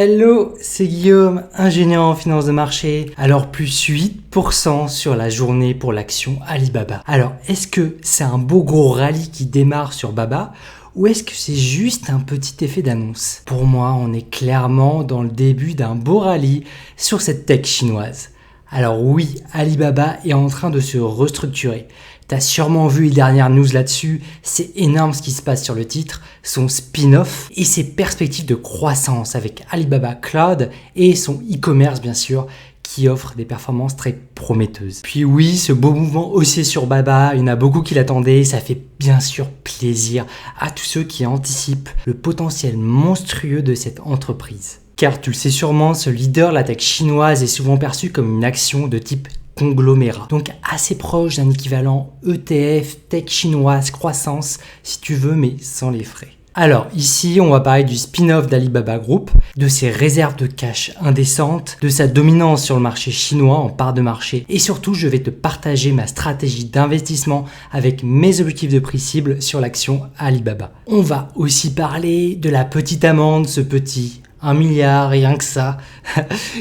Hello, c'est Guillaume, ingénieur en finance de marché. Alors plus 8% sur la journée pour l'action Alibaba. Alors est-ce que c'est un beau gros rallye qui démarre sur Baba ou est-ce que c'est juste un petit effet d'annonce? Pour moi, on est clairement dans le début d'un beau rallye sur cette tech chinoise. Alors oui, Alibaba est en train de se restructurer. T'as sûrement vu les dernières news là-dessus, c'est énorme ce qui se passe sur le titre, son spin-off et ses perspectives de croissance avec Alibaba Cloud et son e-commerce bien sûr, qui offre des performances très prometteuses. Puis oui, ce beau mouvement haussier sur Baba, il y en a beaucoup qui l'attendaient, ça fait bien sûr plaisir à tous ceux qui anticipent le potentiel monstrueux de cette entreprise. Car tu le sais sûrement, ce leader de la tech chinoise est souvent perçu comme une action de type conglomérat. Donc assez proche d'un équivalent ETF, tech chinoise, croissance, si tu veux, mais sans les frais. Alors ici, on va parler du spin-off d'Alibaba Group, de ses réserves de cash indécentes, de sa dominance sur le marché chinois en part de marché et surtout, je vais te partager ma stratégie d'investissement avec mes objectifs de prix cible sur l'action Alibaba. On va aussi parler de la petite amende, ce petit 1 milliard, rien que ça,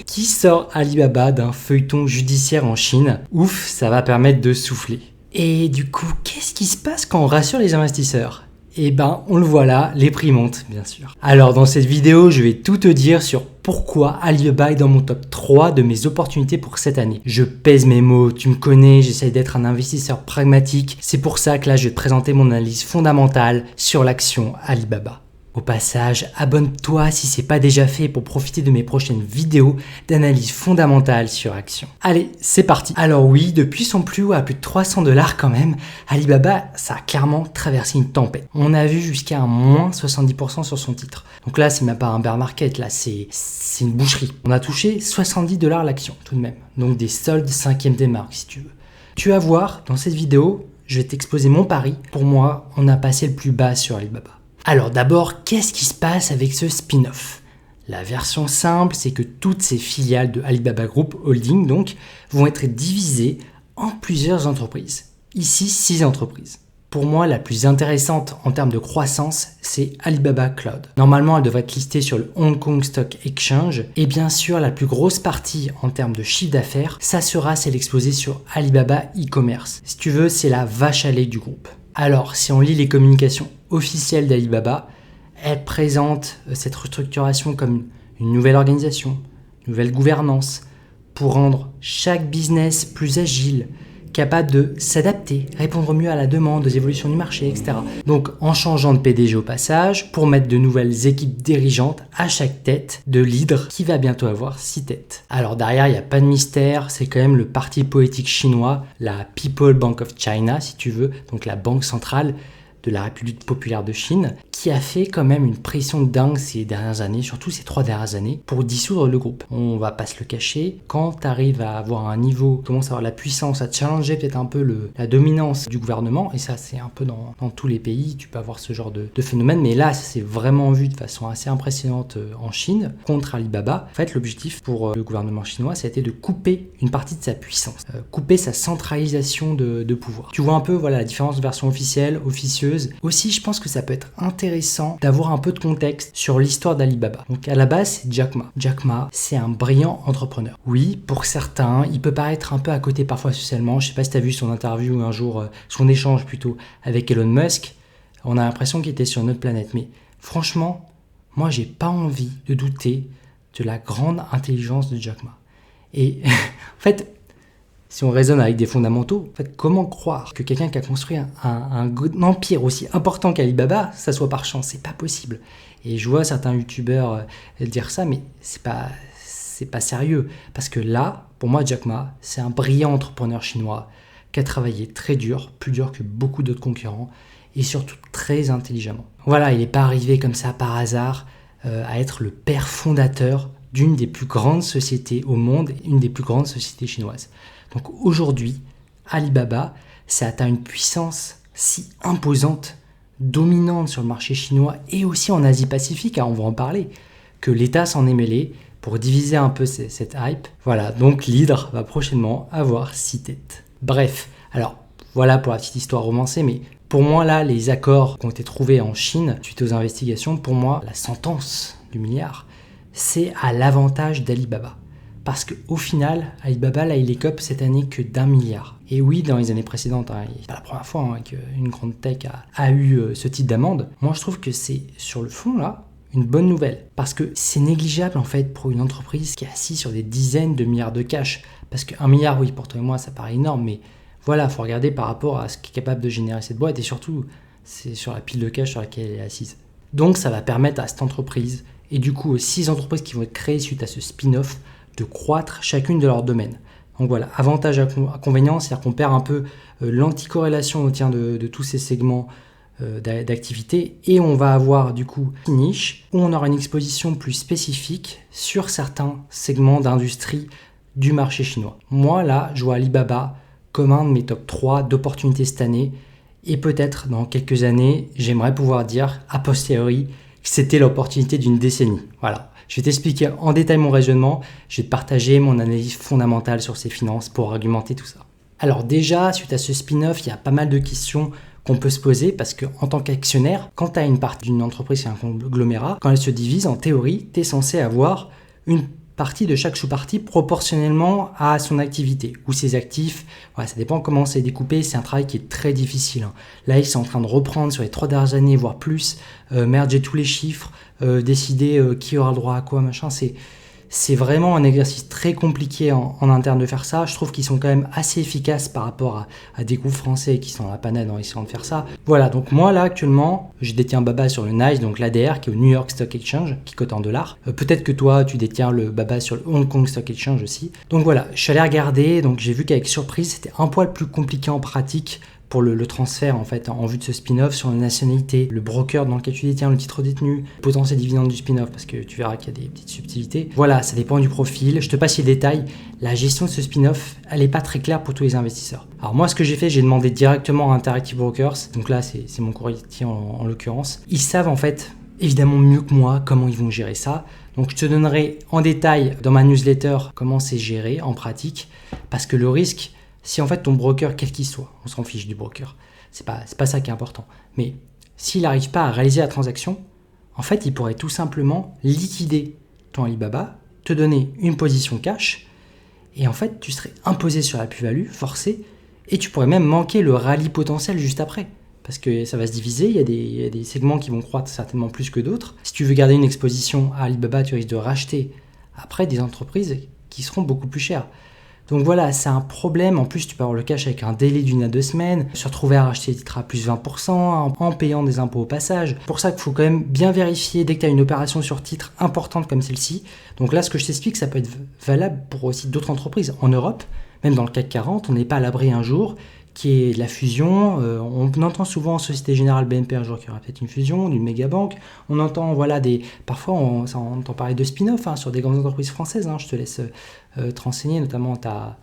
qui sort Alibaba d'un feuilleton judiciaire en Chine. Ouf, ça va permettre de souffler. Et du coup, qu'est-ce qui se passe quand on rassure les investisseurs ? Eh ben, on le voit là, les prix montent, bien sûr. Alors, dans cette vidéo, je vais tout te dire sur pourquoi Alibaba est dans mon top 3 de mes opportunités pour cette année. Je pèse mes mots, tu me connais, j'essaie d'être un investisseur pragmatique. C'est pour ça que là, je vais te présenter mon analyse fondamentale sur l'action Alibaba. Au passage, abonne-toi si ce n'est pas déjà fait pour profiter de mes prochaines vidéos d'analyse fondamentale sur action. Allez, c'est parti. Alors oui, depuis son plus haut à plus de 300 $ quand même, Alibaba, ça a clairement traversé une tempête. On a vu jusqu'à un moins 70% sur son titre. Donc là, c'est même pas un bear market, là, c'est une boucherie. On a touché 70 $ l'action tout de même. Donc des soldes 5e des marques si tu veux. Tu vas voir, dans cette vidéo, je vais t'exposer mon pari. Pour moi, on a passé le plus bas sur Alibaba. Alors d'abord, qu'est-ce qui se passe avec ce spin-off ? La version simple, c'est que toutes ces filiales de Alibaba Group Holding donc, vont être divisées en plusieurs entreprises. Ici, 6 entreprises. Pour moi, la plus intéressante en termes de croissance, c'est Alibaba Cloud. Normalement, elle devrait être listée sur le Hong Kong Stock Exchange. Et bien sûr, la plus grosse partie en termes de chiffre d'affaires, ça sera celle exposée sur Alibaba e-commerce. Si tu veux, c'est la vache à lait du groupe. Alors, si on lit les communications officielles d'Alibaba, elle présente cette restructuration comme une nouvelle organisation, une nouvelle gouvernance, pour rendre chaque business plus agile, capable de s'adapter, répondre mieux à la demande, aux évolutions du marché, etc. Donc, en changeant de PDG au passage, pour mettre de nouvelles équipes dirigeantes à chaque tête de leader qui va bientôt avoir 6 têtes. Alors derrière, il n'y a pas de mystère, c'est quand même le parti politique chinois, la People Bank of China, si tu veux, donc la banque centrale de la République populaire de Chine, qui a fait quand même une pression de dingue ces dernières années, surtout ces 3 dernières années, pour dissoudre le groupe. On va pas se le cacher, quand tu arrives à avoir un niveau, tu commences à avoir la puissance, à challenger peut-être un peu la dominance du gouvernement, et ça c'est un peu dans tous les pays, tu peux avoir ce genre de phénomène, mais là ça s'est vraiment vu de façon assez impressionnante en Chine, contre Alibaba. En fait, l'objectif pour le gouvernement chinois, ça a été de couper une partie de sa puissance, couper sa centralisation de pouvoir. Tu vois un peu voilà, la différence de version officielle, officieuse. Aussi, je pense que ça peut être intéressant d'avoir un peu de contexte sur l'histoire d'Alibaba. Donc à la base, c'est Jack Ma. Jack Ma, c'est un brillant entrepreneur. Oui, pour certains, il peut paraître un peu à côté parfois socialement. Je sais pas si tu as vu son interview un jour, son échange plutôt avec Elon Musk. On a l'impression qu'il était sur une autre planète. Mais franchement, moi, j'ai pas envie de douter de la grande intelligence de Jack Ma. Et en fait, si on raisonne avec des fondamentaux, en fait, comment croire que quelqu'un qui a construit un empire aussi important qu'Alibaba, ça soit par chance? C'est pas possible. Et je vois certains youtubeurs dire ça, mais c'est pas sérieux. Parce que là, pour moi, Jack Ma, c'est un brillant entrepreneur chinois qui a travaillé très dur, plus dur que beaucoup d'autres concurrents, et surtout très intelligemment. Voilà, il n'est pas arrivé comme ça par hasard à être le père fondateur d'une des plus grandes sociétés au monde, une des plus grandes sociétés chinoises. Donc aujourd'hui, Alibaba, ça atteint une puissance si imposante, dominante sur le marché chinois et aussi en Asie-Pacifique, on va en parler, que l'État s'en est mêlé pour diviser un peu cette hype. Voilà, donc l'hydre va prochainement avoir 6 têtes. Bref, alors voilà pour la petite histoire romancée, mais pour moi là, les accords qui ont été trouvés en Chine suite aux investigations, pour moi, la sentence du milliard, c'est à l'avantage d'Alibaba. Parce qu'au final, Alibaba, là, il écope cette année que d'1 milliard. Et oui, dans les années précédentes, c'est pas la première fois qu'une grande tech a eu ce type d'amende. Moi, je trouve que c'est, sur le fond, là, une bonne nouvelle. Parce que c'est négligeable, en fait, pour une entreprise qui est assise sur des dizaines de milliards de cash. Parce que 1 milliard, oui, pour toi et moi, ça paraît énorme, mais voilà, il faut regarder par rapport à ce qui est capable de générer cette boîte. Et surtout, c'est sur la pile de cash sur laquelle elle est assise. Donc, ça va permettre à cette entreprise, et du coup aux 6 entreprises qui vont être créées suite à ce spin-off, de croître chacune de leur domaine. Donc voilà, avantage inconvénient, c'est-à-dire qu'on perd un peu l'anticorrélation au tien de tous ces segments d'activité, et on va avoir du coup une niche où on aura une exposition plus spécifique sur certains segments d'industrie du marché chinois. Moi là, je vois Alibaba comme un de mes top 3 d'opportunités cette année, et peut-être dans quelques années, j'aimerais pouvoir dire a posteriori que c'était l'opportunité d'une décennie. Voilà. Je vais t'expliquer en détail mon raisonnement, je vais te partager mon analyse fondamentale sur ces finances pour argumenter tout ça. Alors déjà, suite à ce spin-off, il y a pas mal de questions qu'on peut se poser parce qu'en tant qu'actionnaire, quand tu as une partie d'une entreprise, c'est un conglomérat, quand elle se divise, en théorie, tu es censé avoir une partie de chaque sous-partie proportionnellement à son activité ou ses actifs. Voilà, ça dépend comment c'est découpé, c'est un travail qui est très difficile. Là, ils sont en train de reprendre sur les 3 dernières années, voire plus, merger tous les chiffres, décider qui aura le droit à quoi, machin. C'est vraiment un exercice très compliqué en interne de faire ça. Je trouve qu'ils sont quand même assez efficaces par rapport à des groupes français qui sont à la panade en essayant de faire ça. Voilà, donc moi là actuellement, je détiens Baba sur le NYSE, donc l'ADR qui est au New York Stock Exchange, qui cote en dollars. Peut-être que toi, tu détiens le Baba sur le Hong Kong Stock Exchange aussi. Donc voilà, je suis allé regarder, donc j'ai vu qu'avec surprise, c'était un poil plus compliqué en pratique pour le transfert en fait en vue de ce spin-off sur la nationalité, le broker dans lequel tu détiens le titre détenu, le potentiel dividende du spin-off parce que tu verras qu'il y a des petites subtilités. Voilà, ça dépend du profil. Je te passe les détails. La gestion de ce spin-off, elle n'est pas très claire pour tous les investisseurs. Alors moi, ce que j'ai fait, j'ai demandé directement à Interactive Brokers. Donc là, c'est mon courtier en l'occurrence. Ils savent en fait évidemment mieux que moi comment ils vont gérer ça. Donc je te donnerai en détail dans ma newsletter comment c'est géré en pratique parce que le risque, si en fait ton broker, quel qu'il soit, on s'en fiche du broker, c'est pas ça qui est important. Mais s'il n'arrive pas à réaliser la transaction, en fait, il pourrait tout simplement liquider ton Alibaba, te donner une position cash, et en fait, tu serais imposé sur la plus-value, forcé, et tu pourrais même manquer le rallye potentiel juste après. Parce que ça va se diviser, il y a des segments qui vont croître certainement plus que d'autres. Si tu veux garder une exposition à Alibaba, tu risques de racheter après des entreprises qui seront beaucoup plus chères. Donc voilà, c'est un problème. En plus, tu peux avoir le cash avec un délai d'1 à 2 semaines, se retrouver à racheter les titres à plus 20% en payant des impôts au passage. C'est pour ça qu'il faut quand même bien vérifier dès que tu as une opération sur titre importante comme celle-ci. Donc là, ce que je t'explique, ça peut être valable pour aussi d'autres entreprises en Europe, même dans le CAC 40, on n'est pas à l'abri un jour qui est la fusion. On entend souvent Société Générale BNP un jour qu'il y aura peut-être une fusion d'une méga banque. On entend parfois on entend parler de spin-off sur des grandes entreprises françaises. Je te laisse te renseigner, notamment t'as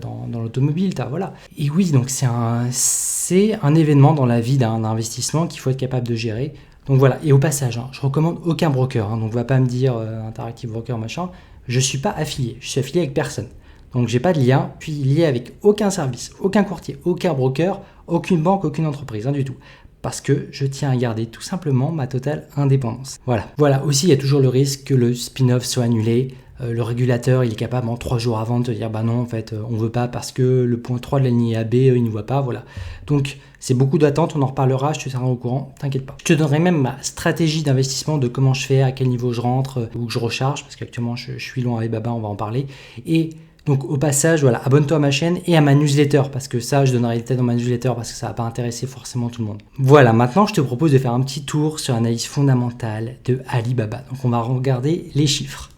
dans l'automobile, voilà. Et oui, donc c'est un événement dans la vie d'un investissement qu'il faut être capable de gérer. Donc voilà, et au passage, je recommande aucun broker, donc va pas me dire Interactive Broker machin, je suis pas affilié, je suis affilié avec personne. Donc j'ai pas de lien, puis lié avec aucun service, aucun courtier, aucun broker, aucune banque, aucune entreprise, du tout. Parce que je tiens à garder tout simplement ma totale indépendance. Voilà, aussi il y a toujours le risque que le spin-off soit annulé. Le régulateur, il est capable en 3 jours avant de te dire non, en fait, on veut pas parce que le point 3 de la ligne AB, il ne voit pas, voilà. Donc c'est beaucoup d'attente, on en reparlera, je te tiendrai au courant, t'inquiète pas. Je te donnerai même ma stratégie d'investissement de comment je fais, à quel niveau je rentre, ou que je recharge, parce qu'actuellement je suis loin avec Baba, on va en parler. Et donc au passage, abonne-toi à ma chaîne et à ma newsletter, parce que ça, je donnerai les détails dans ma newsletter, parce que ça va pas intéresser forcément tout le monde. Voilà, maintenant je te propose de faire un petit tour sur l'analyse fondamentale de Alibaba. Donc on va regarder les chiffres.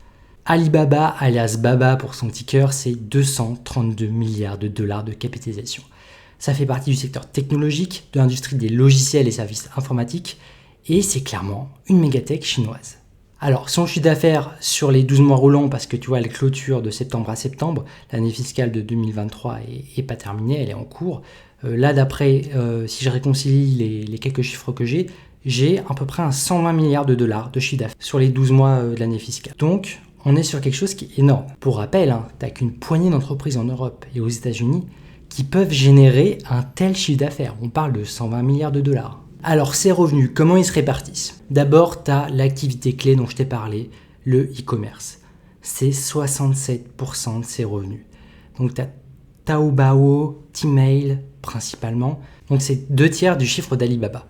Alibaba, alias Baba pour son ticker, c'est 232 milliards de dollars de capitalisation. Ça fait partie du secteur technologique, de l'industrie des logiciels et services informatiques, et c'est clairement une mégatech chinoise. Alors, son chiffre d'affaires sur les 12 mois roulants, parce que tu vois, la clôture de septembre à septembre, l'année fiscale de 2023 est pas terminée, elle est en cours. Là, d'après, si je réconcilie les quelques chiffres que j'ai à peu près 120 milliards de dollars de chiffre d'affaires sur les 12 mois de l'année fiscale. Donc, on est sur quelque chose qui est énorme. Pour rappel, tu n'as qu'une poignée d'entreprises en Europe et aux États-Unis qui peuvent générer un tel chiffre d'affaires. On parle de 120 milliards de dollars. Alors, ces revenus, comment ils se répartissent ? D'abord, tu as l'activité clé dont je t'ai parlé, le e-commerce. C'est 67% de ses revenus. Donc tu as Taobao, Tmall principalement. Donc c'est 2/3 du chiffre d'Alibaba.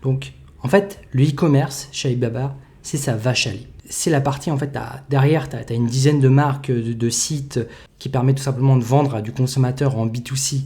Donc en fait, le e-commerce chez Alibaba, c'est sa vache à lait. C'est la partie, en fait, derrière, tu as une dizaine de marques, de sites qui permettent tout simplement de vendre à du consommateur en B2C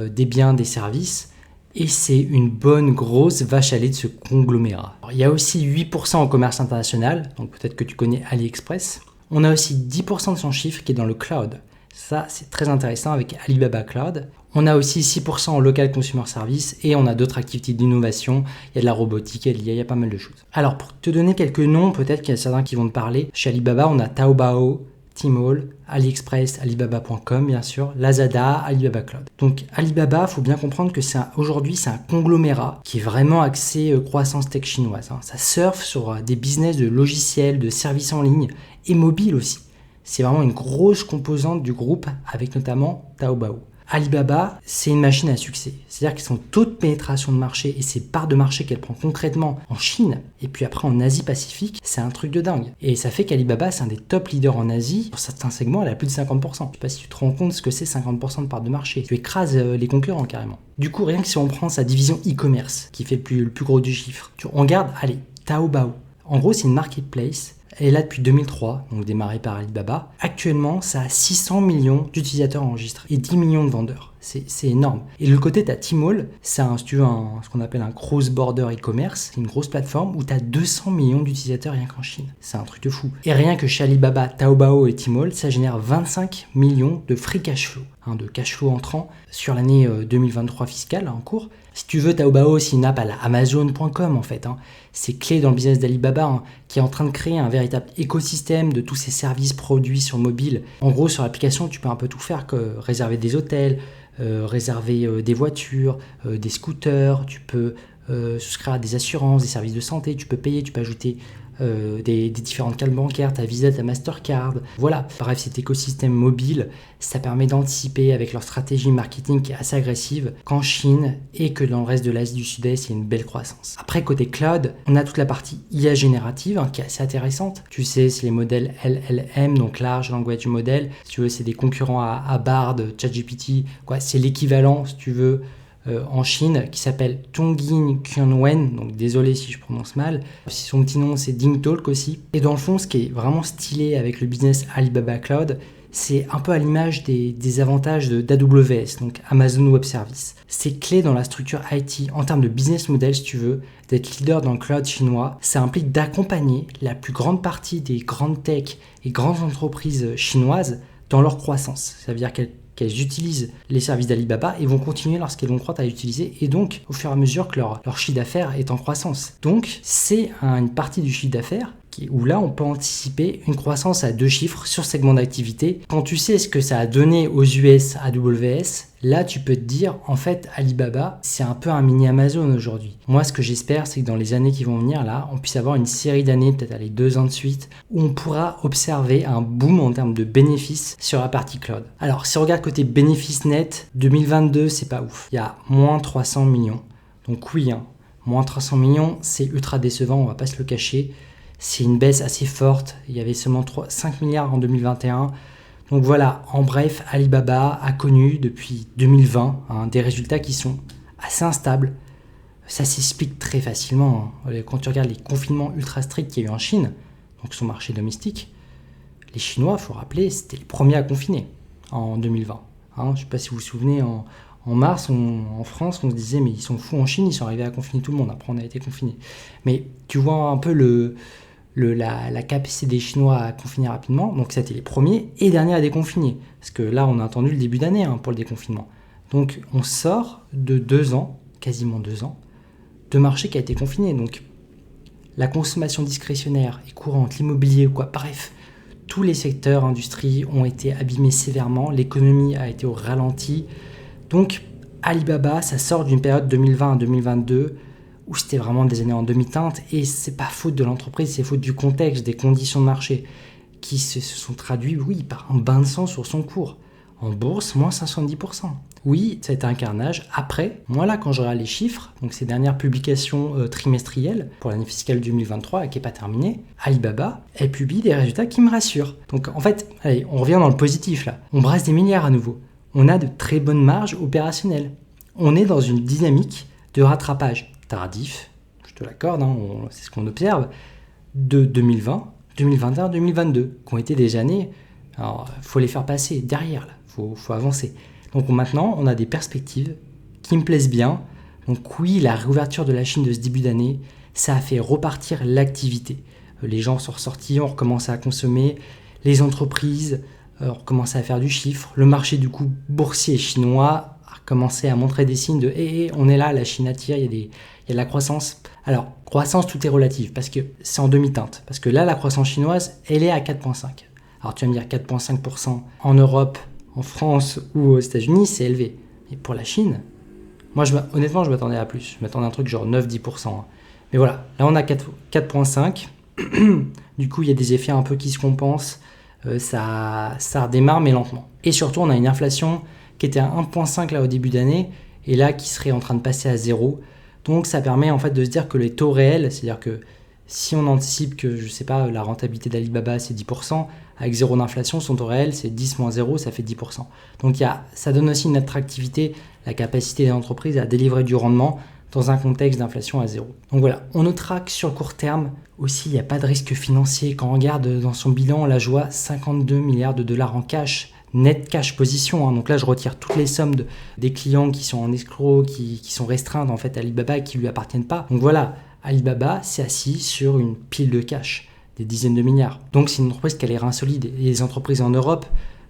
des biens, des services. Et c'est une bonne grosse vache à lait de ce conglomérat. Alors, il y a aussi 8% en commerce international, donc peut-être que tu connais AliExpress. On a aussi 10% de son chiffre qui est dans le cloud. Ça, c'est très intéressant avec Alibaba Cloud. On a aussi 6% en local consumer service et on a d'autres activités d'innovation. Il y a de la robotique, il y a pas mal de choses. Alors, pour te donner quelques noms, peut-être qu'il y a certains qui vont te parler. Chez Alibaba, on a Taobao, Tmall, AliExpress, Alibaba.com bien sûr, Lazada, Alibaba Cloud. Donc Alibaba, il faut bien comprendre que aujourd'hui c'est un conglomérat qui est vraiment axé croissance tech chinoise. Ça surfe sur des business de logiciels, de services en ligne et mobile aussi. C'est vraiment une grosse composante du groupe avec notamment Taobao. Alibaba, c'est une machine à succès. C'est-à-dire que son taux de pénétration de marché et ses parts de marché qu'elle prend concrètement en Chine et puis après en Asie-Pacifique, c'est un truc de dingue. Et ça fait qu'Alibaba, c'est un des top leaders en Asie. Sur certains segments, elle a plus de 50%. Je ne sais pas si tu te rends compte ce que c'est 50% de part de marché. Tu écrases les concurrents carrément. Du coup, rien que si on prend sa division e-commerce, qui fait le plus gros du chiffre, on regarde, allez, Taobao. En gros, c'est une marketplace. Elle est là depuis 2003, donc démarrée par Alibaba. Actuellement, ça a 600 millions d'utilisateurs enregistrés et 10 millions de vendeurs. C'est énorme. Et de l'autre côté, tu as Tmall, c'est ce qu'on appelle un cross-border e-commerce. C'est une grosse plateforme où tu as 200 millions d'utilisateurs rien qu'en Chine. C'est un truc de fou. Et rien que chez Alibaba, Taobao et Tmall, ça génère 25 millions de free cash flow, de cash flow entrant sur l'année 2023 fiscale en cours. Si tu veux, Taobao, c'est une app à la Amazon.com en fait. C'est clé dans le business d'Alibaba qui est en train de créer un véritable écosystème de tous ces services produits sur mobile. En gros, sur l'application, tu peux un peu tout faire, que réserver des hôtels, réserver des voitures, des scooters, tu peux souscrire à des assurances, des services de santé, tu peux payer, tu peux ajouter des différentes cartes bancaires, ta Visa, ta Mastercard. Voilà, bref, cet écosystème mobile, ça permet d'anticiper avec leur stratégie marketing qui est assez agressive qu'en Chine et que dans le reste de l'Asie du Sud-Est, il y a une belle croissance. Après, côté cloud, on a toute la partie IA générative qui est assez intéressante. Tu sais, c'est les modèles LLM, donc Large Language Model. Si tu veux, c'est des concurrents à Bard, ChatGPT. C'est l'équivalent, si tu veux, en Chine, qui s'appelle Tongjin Qianwen, donc désolé si je prononce mal. Son petit nom, c'est DingTalk aussi. Et dans le fond, ce qui est vraiment stylé avec le business Alibaba Cloud, c'est un peu à l'image des avantages d'AWS, donc Amazon Web Services. C'est clé dans la structure IT en termes de business model, si tu veux, d'être leader dans le cloud chinois. Ça implique d'accompagner la plus grande partie des grandes tech et grandes entreprises chinoises dans leur croissance. Ça veut dire qu'elles utilisent les services d'Alibaba et vont continuer lorsqu'elles vont croître à l'utiliser et donc au fur et à mesure que leur chiffre d'affaires est en croissance. Donc c'est une partie du chiffre d'affaires où là on peut anticiper une croissance à 2 chiffres sur segment d'activité. Quand tu sais ce que ça a donné aux US AWS, là tu peux te dire en fait Alibaba c'est un peu un mini Amazon aujourd'hui. Moi ce que j'espère c'est que dans les années qui vont venir là on puisse avoir une série d'années, peut-être aller 2 ans de suite, où on pourra observer un boom en termes de bénéfices sur la partie cloud. Alors si on regarde côté bénéfices net, 2022 c'est pas ouf. Il y a moins 300 millions. Donc oui, moins 300 millions c'est ultra décevant, on va pas se le cacher. C'est une baisse assez forte. Il y avait seulement 5 milliards en 2021. Donc voilà, en bref, Alibaba a connu depuis 2020 des résultats qui sont assez instables. Ça s'explique très facilement. Quand tu regardes les confinements ultra stricts qu'il y a eu en Chine, donc son marché domestique, les Chinois, il faut rappeler, c'était les premiers à confiner en 2020. Je ne sais pas si vous vous souvenez, en mars, en France, on se disait mais ils sont fous en Chine, ils sont arrivés à confiner tout le monde. Après, on a été confinés. Mais tu vois un peu la capacité des Chinois à confiner rapidement. Donc, c'était les premiers et derniers à déconfiner. Parce que là, on a attendu le début d'année pour le déconfinement. Donc, on sort de 2 ans, quasiment 2 ans, de marché qui a été confiné. Donc, la consommation discrétionnaire et courante, l'immobilier ou quoi, bref, tous les secteurs, industries ont été abîmés sévèrement. L'économie a été au ralenti. Donc, Alibaba, ça sort d'une période 2020 à 2022 où c'était vraiment des années en demi-teinte et c'est pas faute de l'entreprise, c'est faute du contexte, des conditions de marché qui se sont traduits, oui, par un bain de sang sur son cours. En bourse, moins 70%. Oui, ça a été un carnage. Après, moi là, quand je regarde les chiffres, donc ces dernières publications trimestrielles pour l'année fiscale 2023 qui n'est pas terminée, Alibaba, elle publie des résultats qui me rassurent. Donc en fait, allez, on revient dans le positif là. On brasse des milliards à nouveau. On a de très bonnes marges opérationnelles. On est dans une dynamique de rattrapage tardif, je te l'accorde, hein, c'est ce qu'on observe, de 2020, 2021, 2022, qui ont été des années, alors il faut les faire passer derrière, il faut avancer. Donc maintenant, on a des perspectives qui me plaisent bien. Donc oui, la réouverture de la Chine de ce début d'année, ça a fait repartir l'activité. Les gens sont ressortis, ont recommencé à consommer, les entreprises ont recommencé à faire du chiffre, le marché du coup boursier chinois a commencé à montrer des signes de on est là, la Chine attire, il y a de la croissance. Alors, croissance, tout est relatif, parce que c'est en demi-teinte. Parce que là, la croissance chinoise, elle est à 4,5. Alors tu vas me dire 4,5% en Europe, en France ou aux États-Unis, c'est élevé. Mais pour la Chine, moi honnêtement, je m'attendais à plus. Je m'attendais à un truc genre 9-10%. Hein. Mais voilà, là on a 4,5. Du coup, il y a des effets un peu qui se compensent. Ça redémarre, mais lentement. Et surtout, on a une inflation qui était à 1,5 là au début d'année, et là qui serait en train de passer à 0. Donc ça permet en fait de se dire que les taux réels, c'est-à-dire que si on anticipe que, je sais pas, la rentabilité d'Alibaba c'est 10%, avec 0 d'inflation, son taux réel c'est 10 moins 0, ça fait 10%. Donc ça donne aussi une attractivité, la capacité des entreprises à délivrer du rendement dans un contexte d'inflation à 0. Donc voilà, on notera que sur le court terme, aussi il n'y a pas de risque financier. Quand on regarde dans son bilan, là je vois 52 milliards de dollars en cash, net cash position, hein. Donc là je retire toutes les sommes des clients qui sont en escroc, qui sont restreintes en fait à Alibaba et qui ne lui appartiennent pas. Donc voilà, Alibaba s'est assis sur une pile de cash, des dizaines de milliards. Donc c'est une entreprise qui a l'air insolide. Et les entreprises en Europe,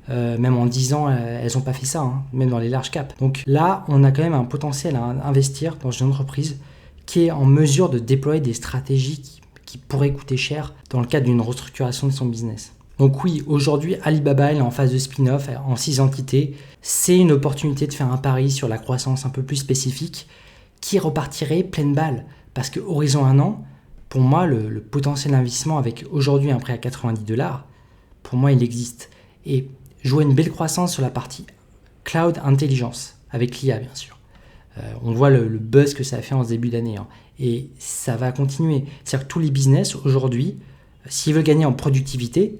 même en 10 ans, elles n'ont pas fait ça, hein, même dans les large caps. Donc là, on a quand même un potentiel à investir dans une entreprise qui est en mesure de déployer des stratégies qui pourraient coûter cher dans le cadre d'une restructuration de son business. Donc oui, aujourd'hui, Alibaba elle est en phase de spin-off, en 6 entités. C'est une opportunité de faire un pari sur la croissance un peu plus spécifique qui repartirait pleine balle. Parce que horizon 1 an, pour moi, le potentiel d'investissement avec aujourd'hui un prix à 90 $, pour moi, il existe. Et je vois une belle croissance sur la partie cloud intelligence, avec l'IA bien sûr. On voit le buzz que ça a fait en ce début d'année. Hein. Et ça va continuer. C'est-à-dire que tous les business aujourd'hui, s'ils veulent gagner en productivité,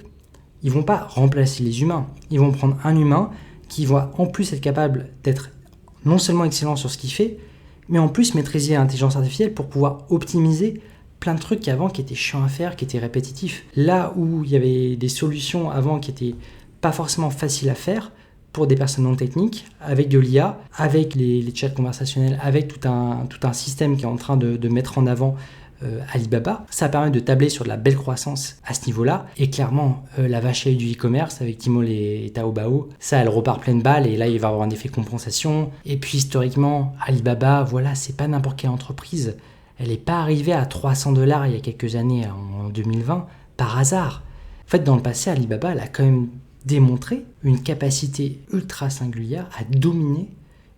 ils ne vont pas remplacer les humains. Ils vont prendre un humain qui va en plus être capable d'être non seulement excellent sur ce qu'il fait, mais en plus maîtriser l'intelligence artificielle pour pouvoir optimiser plein de trucs qui avant qui étaient chiants à faire, qui étaient répétitifs. Là où il y avait des solutions avant qui étaient pas forcément faciles à faire pour des personnes non techniques, avec de l'IA, avec les chats conversationnels, avec tout un système qui est en train de mettre en avant Alibaba, ça permet de tabler sur de la belle croissance à ce niveau-là. Et clairement, la vache à lait du e-commerce avec Tmall et Taobao, ça, elle repart pleine balle et là, il va y avoir un effet compensation. Et puis, historiquement, Alibaba, voilà, c'est pas n'importe quelle entreprise. Elle n'est pas arrivée à 300 $ il y a quelques années, en 2020, par hasard. En fait, dans le passé, Alibaba, elle a quand même démontré une capacité ultra singulière à dominer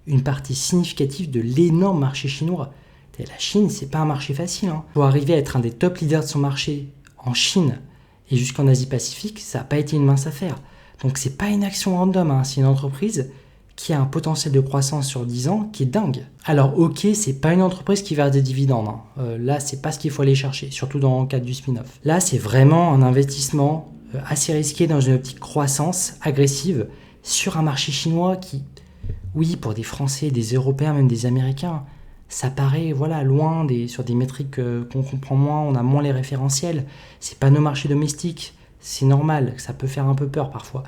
une partie significative de l'énorme marché chinois. Et la Chine, c'est pas un marché facile. Hein. Pour arriver à être un des top leaders de son marché en Chine et jusqu'en Asie-Pacifique, ça n'a pas été une mince affaire. Donc c'est pas une action random, hein. C'est une entreprise qui a un potentiel de croissance sur 10 ans qui est dingue. Alors ok, c'est pas une entreprise qui verse des dividendes. Hein. Là, c'est pas ce qu'il faut aller chercher, surtout dans le cadre du spin-off. Là, c'est vraiment un investissement assez risqué dans une optique croissance agressive sur un marché chinois qui, oui, pour des Français, des Européens, même des Américains, ça paraît loin sur des métriques qu'on comprend moins, on a moins les référentiels. C'est pas nos marchés domestiques, c'est normal, ça peut faire un peu peur parfois.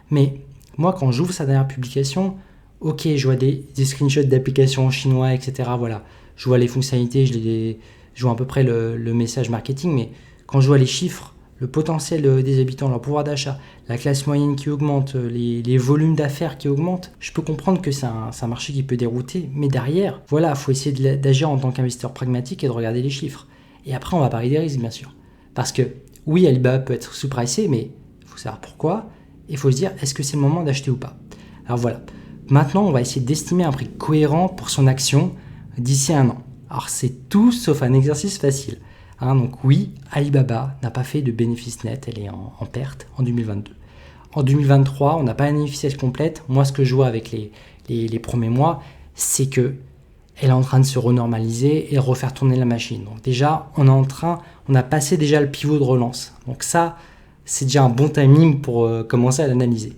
Mais moi, quand j'ouvre sa dernière publication, ok, je vois des screenshots d'applications en chinois, etc. Voilà, je vois les fonctionnalités, je vois à peu près le message marketing, mais quand je vois les chiffres, le potentiel des habitants, leur pouvoir d'achat, la classe moyenne qui augmente, les volumes d'affaires qui augmentent, je peux comprendre que c'est un marché qui peut dérouter. Mais derrière, il faut essayer d'agir en tant qu'investisseur pragmatique et de regarder les chiffres. Et après, on va parler des risques, bien sûr. Parce que, oui, Alibaba peut être sous-pricé, mais il faut savoir pourquoi. Et il faut se dire, est-ce que c'est le moment d'acheter ou pas? Alors voilà. Maintenant, on va essayer d'estimer un prix cohérent pour son action d'ici 1 an. Alors, c'est tout sauf un exercice facile. Donc oui, Alibaba n'a pas fait de bénéfice net, elle est en perte en 2022. en 2023, on n'a pas une efficience complète. Moi, ce que je vois avec les premiers mois, c'est que elle est en train de se renormaliser et refaire tourner la machine. Donc déjà, on a passé déjà le pivot de relance. Donc ça, c'est déjà un bon timing pour commencer à l'analyser.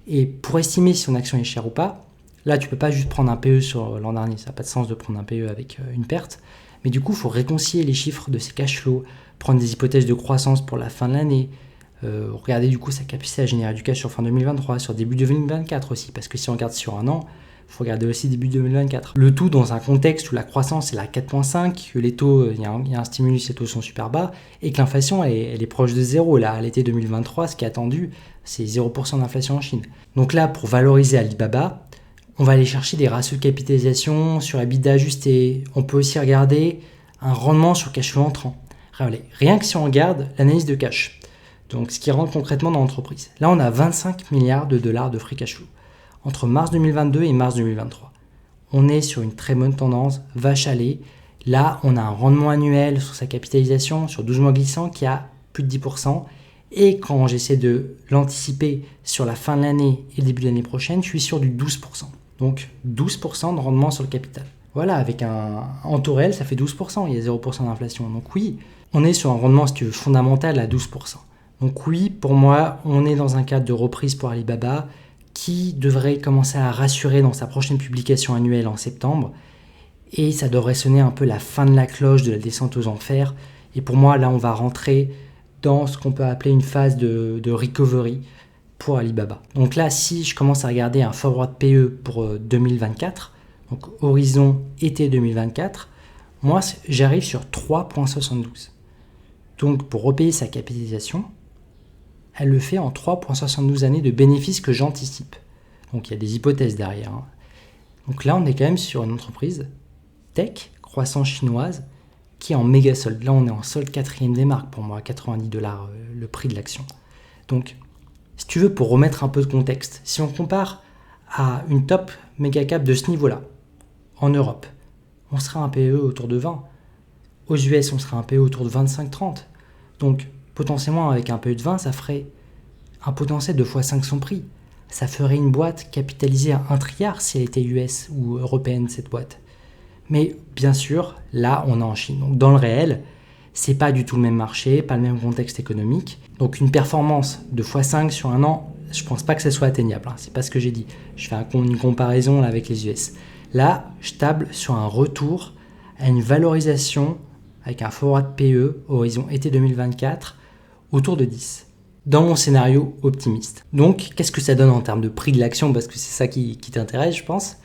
Et pour estimer si son action est chère ou pas, là, tu peux pas juste prendre un PE sur l'an dernier. Ça n'a pas de sens de prendre un PE avec une perte. Mais du coup, il faut réconcilier les chiffres de ses cash flows, prendre des hypothèses de croissance pour la fin de l'année, regarder du coup sa capacité à générer du cash sur fin 2023, sur début 2024 aussi. Parce que si on regarde sur un an, il faut regarder aussi début 2024. Le tout dans un contexte où la croissance est à 4,5, que les taux, il y a un stimulus, les taux sont super bas, et que l'inflation elle est proche de zéro. Là, à l'été 2023, ce qui est attendu, c'est 0% d'inflation en Chine. Donc là, pour valoriser Alibaba, on va aller chercher des ratios de capitalisation sur EBITDA ajusté. On peut aussi regarder un rendement sur cash flow entrant. Rien que si on regarde l'analyse de cash, donc ce qui rentre concrètement dans l'entreprise. Là, on a 25 milliards de dollars de free cash flow entre mars 2022 et mars 2023. On est sur une très bonne tendance, vache à lait. Là, on a un rendement annuel sur sa capitalisation sur 12 mois glissants qui a plus de 10%. Et quand j'essaie de l'anticiper sur la fin de l'année et le début de l'année prochaine, je suis sur du 12%. Donc 12% de rendement sur le capital. Voilà, avec en taux réel, ça fait 12%, il y a 0% d'inflation. Donc oui, on est sur un rendement, si tu veux, fondamental à 12%. Donc oui, pour moi, on est dans un cadre de reprise pour Alibaba qui devrait commencer à rassurer dans sa prochaine publication annuelle en septembre. Et ça devrait sonner un peu la fin de la cloche de la descente aux enfers. Et pour moi, là, on va rentrer dans ce qu'on peut appeler une phase de recovery pour Alibaba. Donc là, si je commence à regarder un forward PE pour 2024, donc horizon été 2024, moi, j'arrive sur 3,72. Donc pour repayer sa capitalisation, elle le fait en 3,72 années de bénéfices que j'anticipe. Donc il y a des hypothèses derrière. Donc là, on est quand même sur une entreprise tech, croissance chinoise, qui est en méga solde. Là, on est en solde quatrième des marques pour moi, à 90 $, le prix de l'action. Donc, si tu veux, pour remettre un peu de contexte, si on compare à une top méga cap de ce niveau-là, en Europe, on sera un PE autour de 20. Aux US, on sera un PE autour de 25-30. Donc, potentiellement, avec un PE de 20, ça ferait un potentiel de x5 son prix. Ça ferait une boîte capitalisée à 1 trilliard si elle était US ou européenne, cette boîte. Mais bien sûr, là, on est en Chine. Donc dans le réel, c'est pas du tout le même marché, pas le même contexte économique. Donc une performance de x5 sur un an, je pense pas que ça soit atteignable. C'est pas ce que j'ai dit. Je fais une comparaison là, avec les US. Là, je table sur un retour à une valorisation avec un forward PE horizon été 2024 autour de 10. Dans mon scénario optimiste. Donc, qu'est-ce que ça donne en termes de prix de l'action? Parce que c'est ça qui t'intéresse, je pense.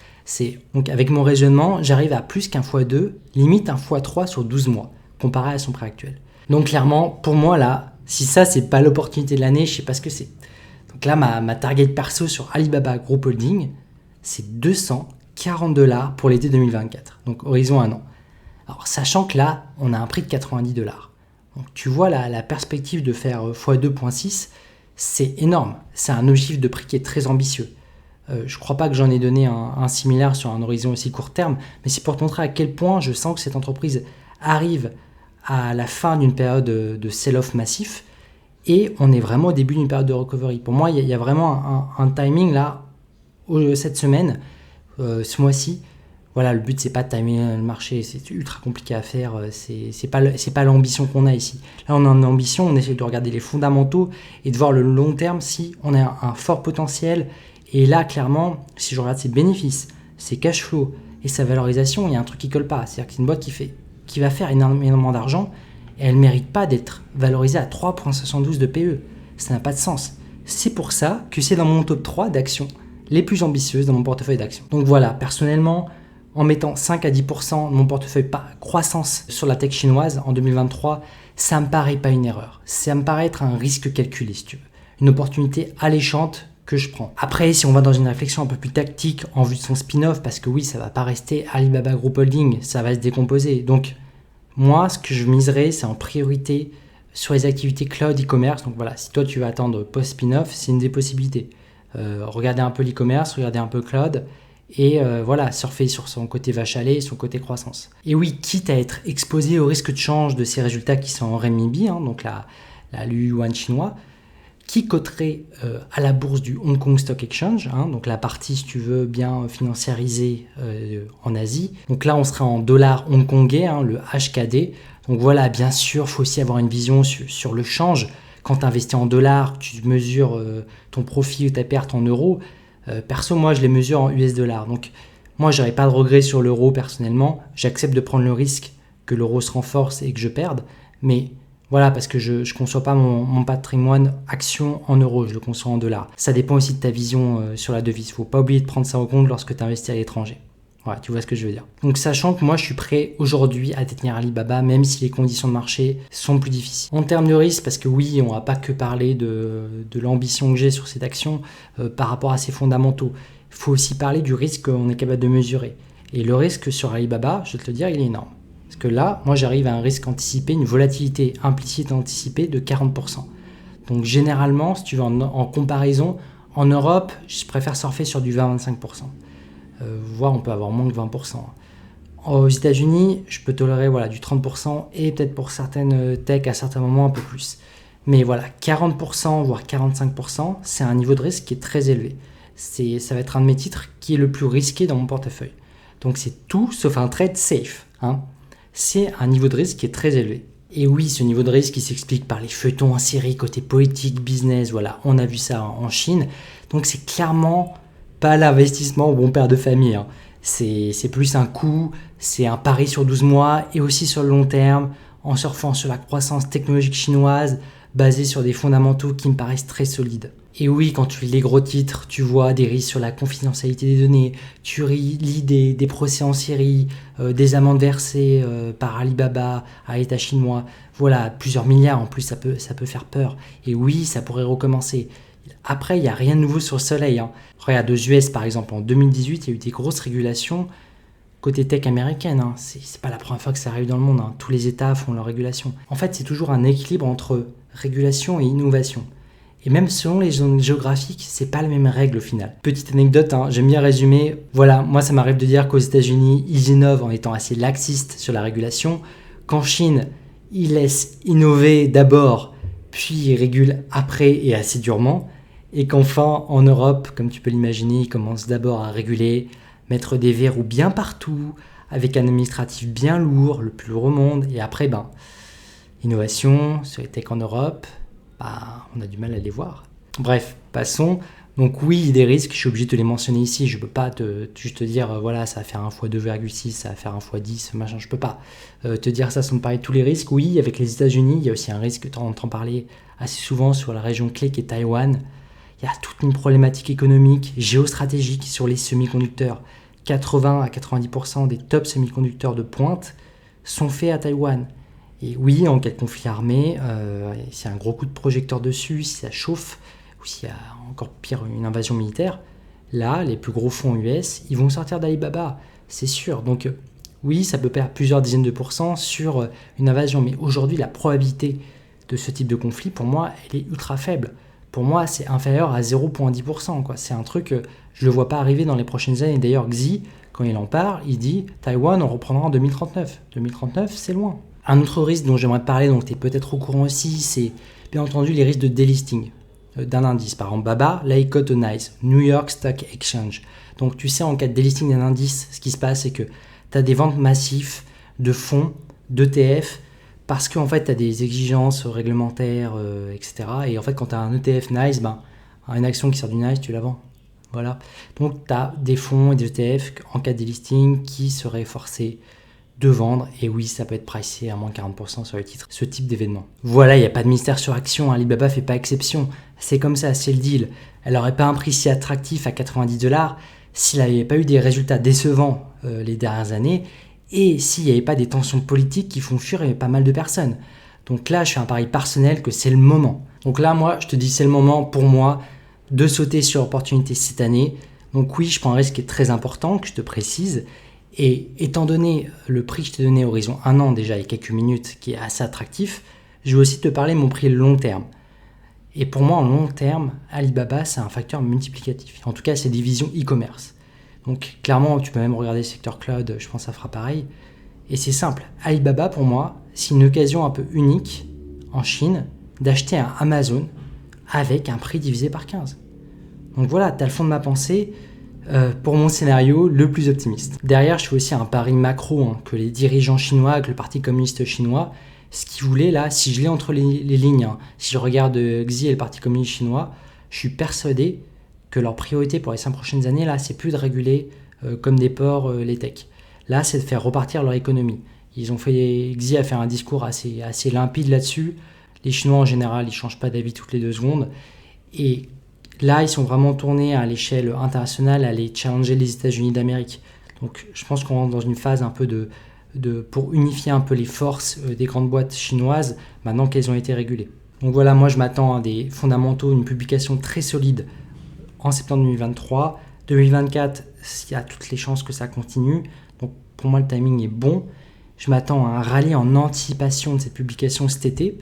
Donc avec mon raisonnement, j'arrive à plus qu'un x2, limite un x3 sur 12 mois, comparé à son prix actuel. Donc clairement, pour moi là, si ça c'est pas l'opportunité de l'année, je sais pas ce que c'est. Donc là, ma target perso sur Alibaba Group Holding, c'est 240 $ pour l'été 2024, donc horizon 1 an. Alors sachant que là, on a un prix de 90 $. Donc tu vois la perspective de faire x2.6, c'est énorme. C'est un objectif de prix qui est très ambitieux. Je ne crois pas que j'en ai donné un similaire sur un horizon aussi court terme, mais c'est pour te montrer à quel point je sens que cette entreprise arrive à la fin d'une période de sell-off massif et on est vraiment au début d'une période de recovery. Pour moi, il y a vraiment un timing là, cette semaine, ce mois-ci. Voilà, le but c'est pas de timer le marché, c'est ultra compliqué à faire, c'est pas l'ambition qu'on a ici. Là on a une ambition, on essaie de regarder les fondamentaux et de voir le long terme si on a un fort potentiel. Et là, clairement, si je regarde ses bénéfices, ses cash flows et sa valorisation, il y a un truc qui colle pas. C'est-à-dire que c'est une boîte qui va faire énormément d'argent et elle ne mérite pas d'être valorisée à 3,72 de PE. Ça n'a pas de sens. C'est pour ça que c'est dans mon top 3 d'actions les plus ambitieuses dans mon portefeuille d'actions. Donc voilà, personnellement, en mettant 5 à 10% de mon portefeuille croissance sur la tech chinoise en 2023, ça me paraît pas une erreur. Ça me paraît être un risque calculé, si tu veux. Une opportunité alléchante que je prends. Après, si on va dans une réflexion un peu plus tactique en vue de son spin-off, parce que oui, ça va pas rester Alibaba Group Holding, ça va se décomposer. Donc, moi, ce que je miserais, c'est en priorité sur les activités cloud e-commerce. Donc voilà, si toi tu vas attendre post-spin-off, c'est une des possibilités. Regardez un peu l'e-commerce, regardez un peu cloud, et voilà, surfer sur son côté vache à lait et son côté croissance. Et oui, quitte à être exposé au risque de change de ces résultats qui sont en renminbi, donc la l'Yuan chinois, qui coterait à la bourse du Hong Kong Stock Exchange, donc la partie, si tu veux, bien financiarisée en Asie. Donc là, on serait en dollars hongkongais, le HKD. Donc voilà, bien sûr, il faut aussi avoir une vision sur le change. Quand tu investis en dollars, tu mesures ton profit ou ta perte en euros. Perso, moi, je les mesure en US dollars. Donc moi, je n'aurais pas de regret sur l'euro personnellement. J'accepte de prendre le risque que l'euro se renforce et que je perde. Mais voilà, parce que je ne conçois pas mon patrimoine action en euros, je le conçois en dollars. Ça dépend aussi de ta vision sur la devise. Il ne faut pas oublier de prendre ça en compte lorsque tu investis à l'étranger. Voilà, tu vois ce que je veux dire. Donc sachant que moi je suis prêt aujourd'hui à détenir Alibaba, même si les conditions de marché sont plus difficiles. En termes de risque, parce que oui, on ne va pas que parler de l'ambition que j'ai sur cette action par rapport à ses fondamentaux. Il faut aussi parler du risque qu'on est capable de mesurer. Et le risque sur Alibaba, je vais te le dire, il est énorme. Parce que là, moi j'arrive à un risque anticipé, une volatilité implicite anticipée de 40%. Donc généralement, si tu veux en comparaison, en Europe, je préfère surfer sur du 20-25%. Voire on peut avoir moins que 20%. Aux États-Unis, je peux tolérer du 30% et peut-être pour certaines techs à certains moments un peu plus. Mais voilà, 40% voire 45%, c'est un niveau de risque qui est très élevé. Ça va être un de mes titres qui est le plus risqué dans mon portefeuille. Donc c'est tout sauf un trade safe. C'est un niveau de risque qui est très élevé. Et oui, ce niveau de risque, il s'explique par les feuilletons en série, côté politique, business, voilà, on a vu ça en Chine. Donc c'est clairement pas l'investissement au bon père de famille. C'est plus un coût, c'est un pari sur 12 mois et aussi sur le long terme, en surfant sur la croissance technologique chinoise, basée sur des fondamentaux qui me paraissent très solides. Et oui, quand tu lis les gros titres, tu vois des risques sur la confidentialité des données, tu lis des procès en série, des amendes versées par Alibaba à l'État chinois. Voilà, plusieurs milliards en plus, ça peut faire peur. Et oui, ça pourrait recommencer. Après, il n'y a rien de nouveau sur le soleil. Regarde, aux US par exemple, en 2018, il y a eu des grosses régulations côté tech américaine. C'est pas la première fois que ça arrive dans le monde. Tous les États font leur régulation. En fait, c'est toujours un équilibre entre régulation et innovation. Et même selon les zones géographiques, c'est pas la même règle au final. Petite anecdote, j'aime bien résumer. Voilà, moi ça m'arrive de dire qu'aux États-Unis, ils innovent en étant assez laxistes sur la régulation. Qu'en Chine, ils laissent innover d'abord, puis ils régulent après et assez durement. Et qu'enfin, en Europe, comme tu peux l'imaginer, ils commencent d'abord à réguler, mettre des verrous bien partout, avec un administratif bien lourd, le plus lourd au monde. Et après, innovation sur les tech en Europe, on a du mal à les voir. Bref, passons. Donc oui, des risques, je suis obligé de te les mentionner ici. Je ne peux pas juste te dire, ça va faire 1 fois 2,6, ça va faire 1 fois 10, machin, je ne peux pas te dire ça sans me parler de tous les risques. Oui, avec les États-Unis, il y a aussi un risque, tu entends parler assez souvent sur la région clé qui est Taïwan. Il y a toute une problématique économique, géostratégique sur les semi-conducteurs. 80 à 90% des top semi-conducteurs de pointe sont faits à Taïwan. Et oui, en cas de conflit armé, s'il y a un gros coup de projecteur dessus, si ça chauffe, ou s'il y a encore pire une invasion militaire, là, les plus gros fonds US, ils vont sortir d'Alibaba, c'est sûr. Donc oui, ça peut perdre plusieurs dizaines de pourcents sur une invasion, mais aujourd'hui, la probabilité de ce type de conflit, pour moi, elle est ultra faible. Pour moi, c'est inférieur à 0,10%. C'est un truc, je ne le vois pas arriver dans les prochaines années. D'ailleurs, Xi, quand il en parle, il dit « Taïwan, on reprendra en 2039 ». 2039, c'est loin. Un autre risque dont j'aimerais parler, donc tu es peut-être au courant aussi, c'est bien entendu les risques de délisting d'un indice. Par exemple, BABA, là, il cote au NYSE, New York Stock Exchange. Donc tu sais, en cas de délisting d'un indice, ce qui se passe, c'est que tu as des ventes massives de fonds, d'ETF, parce qu'en fait, tu as des exigences réglementaires, etc. Et en fait, quand tu as un ETF NYSE, une action qui sort du NYSE, tu la vends. Voilà. Donc, tu as des fonds et des ETF en cas de delisting qui seraient forcés de vendre. Et oui, ça peut être pricé à moins 40% sur les titres, ce type d'événement. Voilà, il n'y a pas de mystère sur action. Alibaba ne fait pas exception. C'est comme ça, c'est le deal. Elle n'aurait pas un prix si attractif à 90 $ s'il n'avait pas eu des résultats décevants les dernières années. Et s'il n'y avait pas des tensions politiques qui font fuir pas mal de personnes. Donc là, je fais un pari personnel que c'est le moment. Donc là, moi, je te dis, c'est le moment pour moi de sauter sur l'opportunité cette année. Donc oui, je prends un risque qui est très important, que je te précise. Et étant donné le prix que je t'ai donné horizon 1 an déjà, il y a quelques minutes, qui est assez attractif, je vais aussi te parler de mon prix long terme. Et pour moi, en long terme, Alibaba, c'est un facteur multiplicatif. En tout cas, c'est des visions e-commerce. Donc clairement, tu peux même regarder le secteur cloud, je pense que ça fera pareil. Et c'est simple, Alibaba pour moi, c'est une occasion un peu unique en Chine d'acheter un Amazon avec un prix divisé par 15. Donc voilà, tu as le fond de ma pensée pour mon scénario le plus optimiste. Derrière, je fais aussi un pari macro que les dirigeants chinois, que le Parti communiste chinois, ce qu'ils voulaient là, si je lis entre les lignes, si je regarde Xi et le Parti communiste chinois, je suis persuadé que leur priorité pour les 5 prochaines années, là, c'est plus de réguler comme des porcs les techs. Là, c'est de faire repartir leur économie. Xi a fait un discours assez limpide là-dessus. Les Chinois, en général, ils ne changent pas d'avis toutes les 2 secondes. Et là, ils sont vraiment tournés à l'échelle internationale à aller challenger les États-Unis d'Amérique. Donc, je pense qu'on rentre dans une phase un peu pour unifier un peu les forces des grandes boîtes chinoises maintenant qu'elles ont été régulées. Donc voilà, moi je m'attends à des fondamentaux, une publication très solide en septembre 2023. 2024, il y a toutes les chances que ça continue. Donc pour moi, le timing est bon. Je m'attends à un rallye en anticipation de cette publication cet été,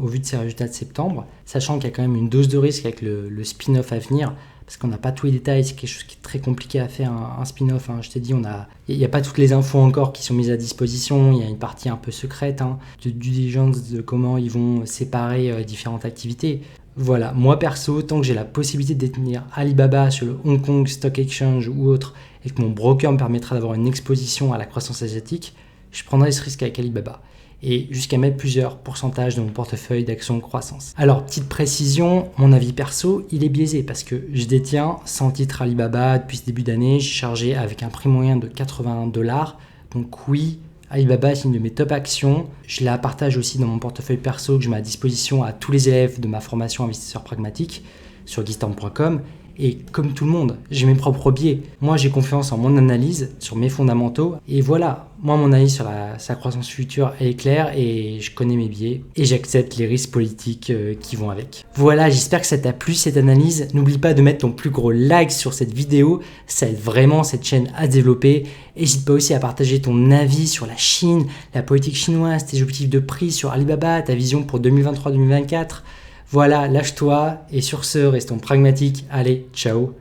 au vu de ces résultats de septembre, sachant qu'il y a quand même une dose de risque avec le spin-off à venir, parce qu'on n'a pas tous les détails, c'est quelque chose qui est très compliqué à faire, un spin-off. Je t'ai dit, il n'y a pas toutes les infos encore qui sont mises à disposition, il y a une partie un peu secrète de due diligence de comment ils vont séparer différentes activités. Voilà, moi perso, tant que j'ai la possibilité de détenir Alibaba sur le Hong Kong Stock Exchange ou autre, et que mon broker me permettra d'avoir une exposition à la croissance asiatique, je prendrai ce risque avec Alibaba. Et jusqu'à mettre plusieurs pourcentages de mon portefeuille d'actions de croissance. Alors, petite précision, mon avis perso, il est biaisé parce que je détiens 100 titres Alibaba depuis ce début d'année. J'ai chargé avec un prix moyen de 81 $. Donc oui, Alibaba est une de mes top actions. Je la partage aussi dans mon portefeuille perso que je mets à disposition à tous les élèves de ma formation investisseur pragmatique sur guistorm.com. Et comme tout le monde, j'ai mes propres biais. Moi, j'ai confiance en mon analyse, sur mes fondamentaux. Et voilà, moi, mon analyse sur sa croissance future, elle est claire et je connais mes biais. Et j'accepte les risques politiques qui vont avec. Voilà, j'espère que ça t'a plu cette analyse. N'oublie pas de mettre ton plus gros like sur cette vidéo. Ça aide vraiment cette chaîne à se développer. N'hésite pas aussi à partager ton avis sur la Chine, la politique chinoise, tes objectifs de prix sur Alibaba, ta vision pour 2023-2024. Voilà, lâche-toi et sur ce, restons pragmatiques. Allez, ciao!